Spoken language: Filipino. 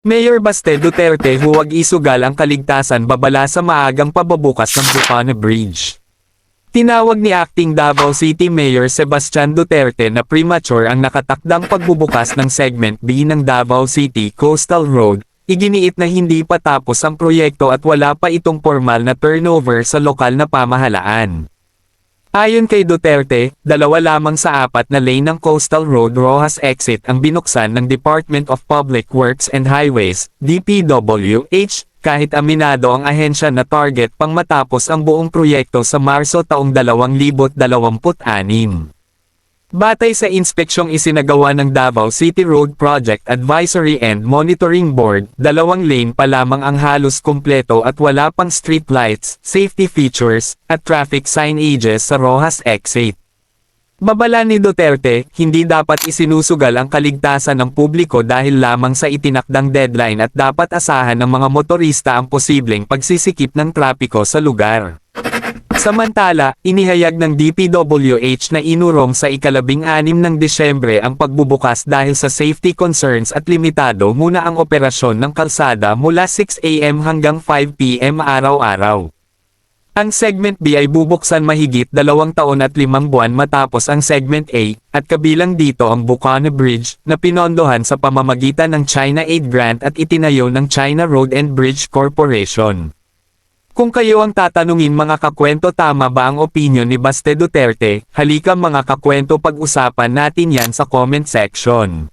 Mayor Baste Duterte huwag isugal ang kaligtasan babala sa maagang pababukas ng Bukana Bridge. Tinawag ni Acting Davao City Mayor Sebastian Duterte na premature ang nakatakdang pagbubukas ng Segment B ng Davao City Coastal Road. Iginiit na hindi pa tapos ang proyekto at wala pa itong formal na turnover sa lokal na pamahalaan. Ayon kay Duterte, 2 lamang sa 4 na lane ng Coastal Road Rojas Exit ang binuksan ng Department of Public Works and Highways, DPWH, kahit aminado ang ahensya na target pang matapos ang buong proyekto sa Marso taong 2026. Batay sa inspeksyong isinagawa ng Davao City Road Project Advisory and Monitoring Board, 2 lane pa lamang ang halos kumpleto at wala pang street lights, safety features, at traffic signages sa Rojas Exit. Babala ni Duterte, hindi dapat isinusugal ang kaligtasan ng publiko dahil lamang sa itinakdang deadline at dapat asahan ng mga motorista ang posibleng pagsisikip ng trapiko sa lugar. Samantala, inihayag ng DPWH na inurong sa ika-16 ng Disyembre ang pagbubukas dahil sa safety concerns at limitado muna ang operasyon ng kalsada mula 6 AM hanggang 5 PM araw-araw. Ang Segment B ay bubuksan mahigit 2 taon at 5 buwan matapos ang Segment A, at kabilang dito ang Bukana Bridge, na pinondohan sa pamamagitan ng China Aid Grant at itinayo ng China Road and Bridge Corporation. Kung kayo ang tatanungin mga kakwento, tama ba ang opinyon ni Baste Duterte? Halika mga kakwento, pag-usapan natin yan sa comment section.